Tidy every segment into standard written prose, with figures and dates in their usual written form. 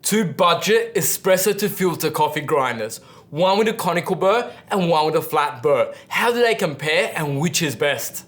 Two budget espresso to filter coffee grinders, one with a conical burr and one with a flat burr. How do they compare and which is best?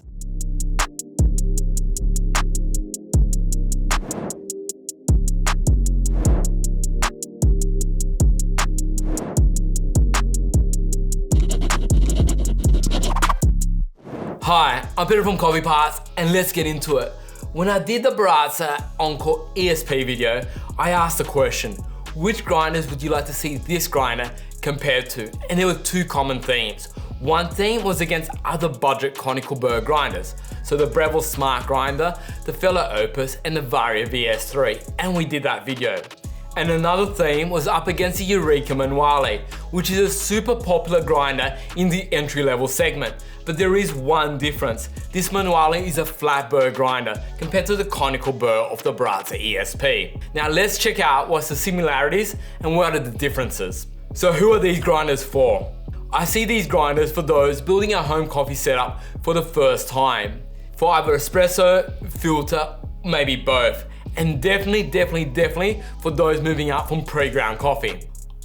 Hi, I'm Peter from Coffee Parts and let's get into it. When I did the Baratza Encore ESP video, I asked the question, which grinders would you like to see this grinder compared to? And there were two common themes. One theme was against other budget conical burr grinders, so the Breville Smart Grinder, the Fellow Opus and the Varia VS3, and we did that video. And another theme was up against the Eureka Manuale, which is a super popular grinder in the entry-level segment. But there is one difference. This Manuale is a flat burr grinder compared to the conical burr of the Baratza ESP. Now let's check out what's the similarities and what are the differences. So who are these grinders for? I see these grinders for those building a home coffee setup for the first time. For either espresso, filter, maybe both. And definitely for those moving up from pre-ground coffee.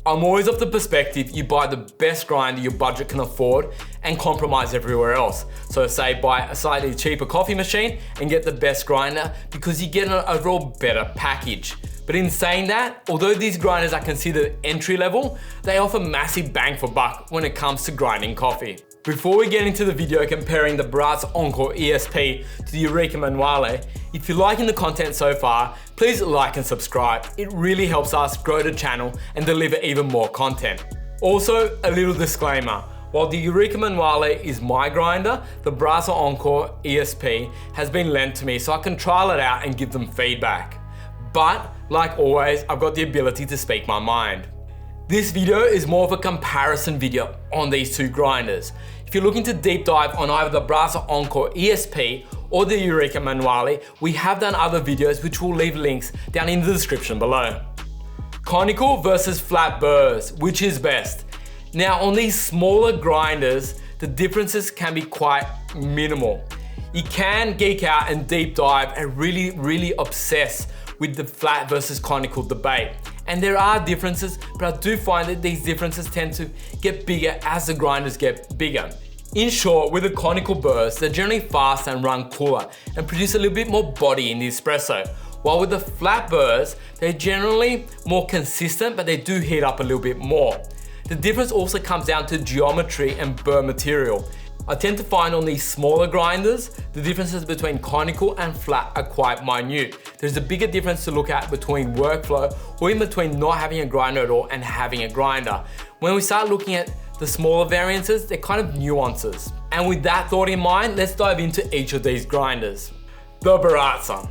I'm always of the perspective you buy the best grinder your budget can afford and compromise everywhere else. So say buy a slightly cheaper coffee machine and get the best grinder because you get an overall better package. But in saying that, although these grinders are considered entry level, they offer massive bang for buck when it comes to grinding coffee. Before we get into the video comparing the Baratza Encore ESP to the Eureka Manuale, if you're liking the content so far, please like and subscribe. It really helps us grow the channel and deliver even more content. Also, a little disclaimer. While the Eureka Manuale is my grinder, the Baratza Encore ESP has been lent to me so I can trial it out and give them feedback. But, like always, I've got the ability to speak my mind. This video is more of a comparison video on these two grinders. If you're looking to deep dive on either the Baratza Encore ESP or the Eureka Manuale, we have done other videos which we'll leave links down in the description below. Conical versus flat burrs, which is best? Now on these smaller grinders, the differences can be quite minimal. You can geek out and deep dive and really obsess with the flat versus conical debate. And there are differences, but I do find that these differences tend to get bigger as the grinders get bigger. In short, with the conical burrs, they're generally fast and run cooler and produce a little bit more body in the espresso. While with the flat burrs, they're generally more consistent, but they do heat up a little bit more. The difference also comes down to geometry and burr material. I tend to find on these smaller grinders, the differences between conical and flat are quite minute. There's a bigger difference to look at between workflow or even between not having a grinder at all and having a grinder. When we start looking at the smaller variances, they're kind of nuances. And with that thought in mind, let's dive into each of these grinders. The Baratza.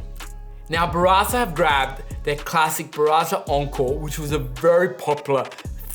Now Baratza have grabbed their classic Baratza Encore, which was a very popular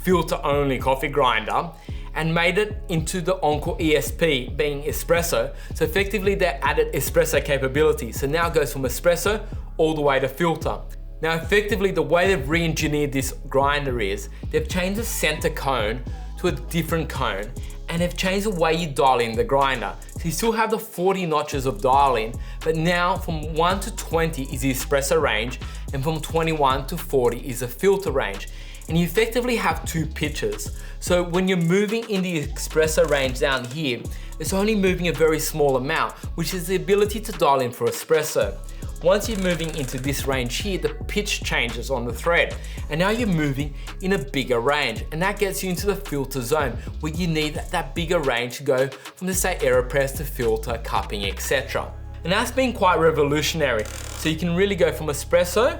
filter-only coffee grinder, and made it into the Encore ESP, being espresso. So effectively they added espresso capability. So now it goes from espresso all the way to filter. Now effectively the way they've re-engineered this grinder is, they've changed the center cone to a different cone, and they've changed the way you dial in the grinder. So you still have the 40 notches of dial in, but now from 1 to 20 is the espresso range, and from 21 to 40 is the filter range. And you effectively have two pitches. So when you're moving in the espresso range down here, it's only moving a very small amount, which is the ability to dial in for espresso. Once you're moving into this range here, the pitch changes on the thread, and now you're moving in a bigger range, and that gets you into the filter zone, where you need that bigger range to go from, let's say, AeroPress to filter, cupping, etc. And that's been quite revolutionary. So you can really go from espresso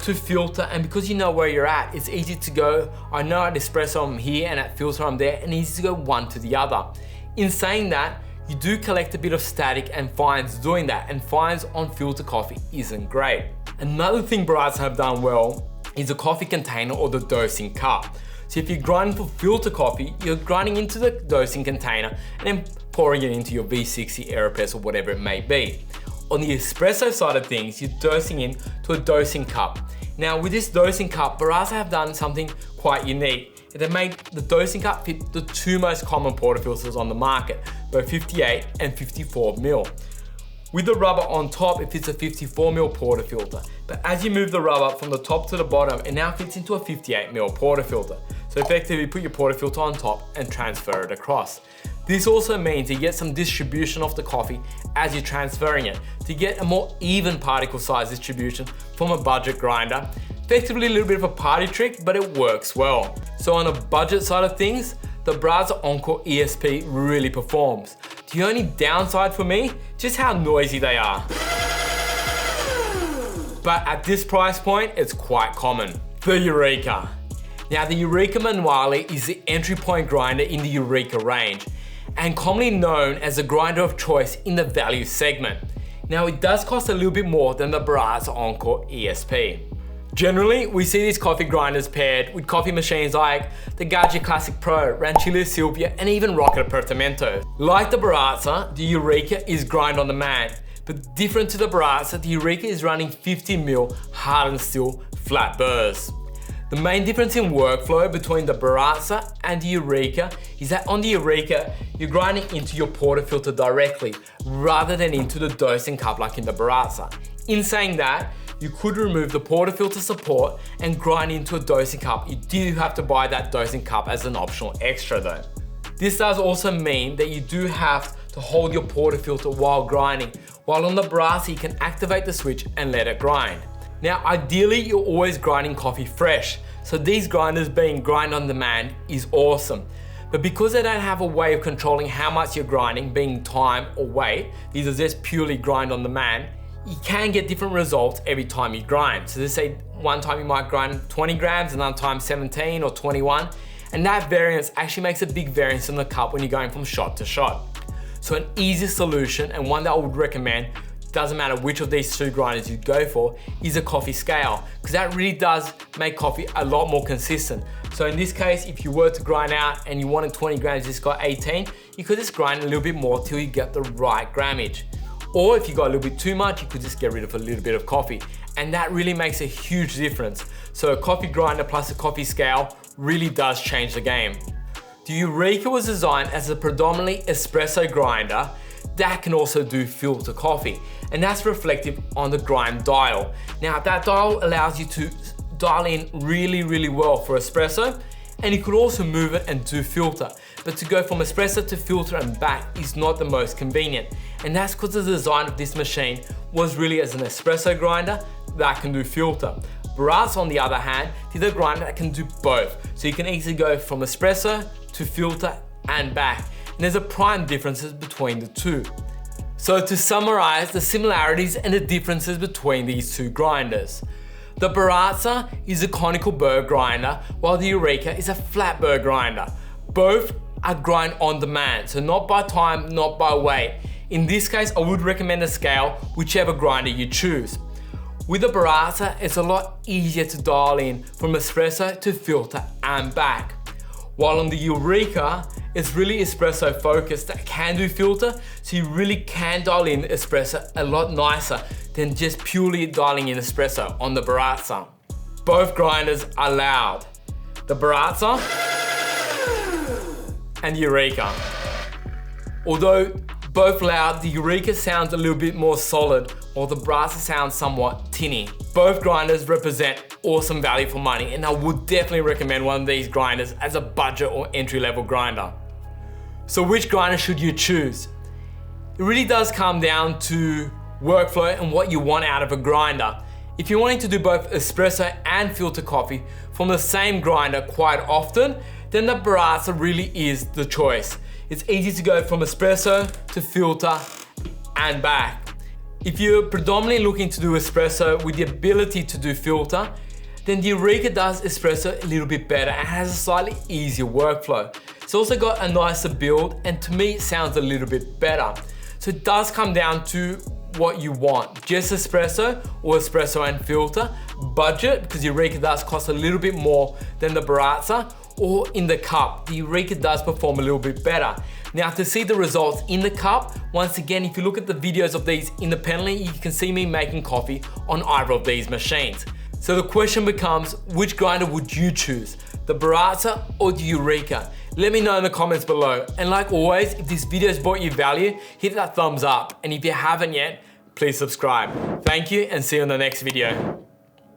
to filter, and because you know where you're at, it's easy to go, I know at espresso I'm here and at filter I'm there, and easy to go one to the other. In saying that, you do collect a bit of static and fines doing that, and fines on filter coffee isn't great. Another thing Baratza have done well is the coffee container or the dosing cup. So if you're grinding for filter coffee, you're grinding into the dosing container and then pouring it into your V60 AeroPress or whatever it may be. On the espresso side of things, you're dosing in to a dosing cup. Now with this dosing cup, Baratza have done something quite unique. They made the dosing cup fit the two most common portafilters on the market, both 58 and 54 mil. With the rubber on top, it fits a 54mm portafilter. But as you move the rubber from the top to the bottom, it now fits into a 58mm portafilter. So effectively, put your portafilter on top and transfer it across. This also means you get some distribution of the coffee as you're transferring it to get a more even particle size distribution from a budget grinder. Effectively a little bit of a party trick, but it works well. So on a budget side of things, the Baratza Encore ESP really performs. The only downside for me, just how noisy they are. But at this price point, it's quite common. The Eureka. Now the Eureka Manuale is the entry point grinder in the Eureka range, and commonly known as a grinder of choice in the value segment. Now it does cost a little bit more than the Baratza Encore ESP. Generally, we see these coffee grinders paired with coffee machines like the Gadget Classic Pro, Ranchilla Silvia, and even Rocket Appartamento. Like the Baratza, the Eureka is grind on demand, but different to the Baratza, the Eureka is running 50mm hardened steel flat burrs. The main difference in workflow between the Baratza and the Eureka is that on the Eureka, you're grinding into your portafilter directly rather than into the dosing cup like in the Baratza. In saying that, you could remove the portafilter support and grind into a dosing cup. You do have to buy that dosing cup as an optional extra though. This does also mean that you do have to hold your portafilter while grinding, while on the Baratza you can activate the switch and let it grind. Now ideally you're always grinding coffee fresh, so these grinders being grind on demand is awesome. But because they don't have a way of controlling how much you're grinding, being time or weight, these are just purely grind on demand, you can get different results every time you grind. So let's say one time you might grind 20 grams, another time 17 or 21, and that variance actually makes a big variance in the cup when you're going from shot to shot. So an easy solution, and one that I would recommend, doesn't matter which of these two grinders you go for, is a coffee scale, because that really does make coffee a lot more consistent. So in this case, if you were to grind out and you wanted 20 grams, you just got 18, you could just grind a little bit more till you get the right grammage. Or if you got a little bit too much, you could just get rid of a little bit of coffee. And that really makes a huge difference. So a coffee grinder plus a coffee scale really does change the game. The Eureka was designed as a predominantly espresso grinder that can also do filter coffee. And that's reflective on the grind dial. Now that dial allows you to dial in really well for espresso, and you could also move it and do filter. But to go from espresso to filter and back is not the most convenient. And that's because the design of this machine was really as an espresso grinder that can do filter. Baratza, on the other hand, did a grinder that can do both. So you can easily go from espresso to filter and back. And there's a prime differences between the two. So to summarize the similarities and the differences between these two grinders. The Baratza is a conical burr grinder, while the Eureka is a flat burr grinder. Both are grind on demand, so not by time, not by weight. In this case, I would recommend a scale, whichever grinder you choose. With the Baratza, it's a lot easier to dial in from espresso to filter and back. While on the Eureka, it's really espresso focused that can do filter, so you really can dial in espresso a lot nicer than just purely dialing in espresso on the Baratza. Both grinders are loud. The Baratza and the Eureka. Although both loud, the Eureka sounds a little bit more solid, while the Baratza sounds somewhat tinny. Both grinders represent awesome value for money, and I would definitely recommend one of these grinders as a budget or entry-level grinder. So which grinder should you choose? It really does come down to workflow and what you want out of a grinder. If you're wanting to do both espresso and filter coffee from the same grinder quite often, then the Baratza really is the choice. It's easy to go from espresso to filter and back. If you're predominantly looking to do espresso with the ability to do filter, then the Eureka does espresso a little bit better and has a slightly easier workflow. It's also got a nicer build, and to me it sounds a little bit better. So it does come down to what you want, just espresso or espresso and filter, budget, because the Eureka does cost a little bit more than the Baratza, or in the cup, the Eureka does perform a little bit better. Now to see the results in the cup, once again, if you look at the videos of these independently, you can see me making coffee on either of these machines. So the question becomes, which grinder would you choose? The Baratza or the Eureka? Let me know in the comments below. And like always, if this video has brought you value, hit that thumbs up. And if you haven't yet, please subscribe. Thank you and see you in the next video.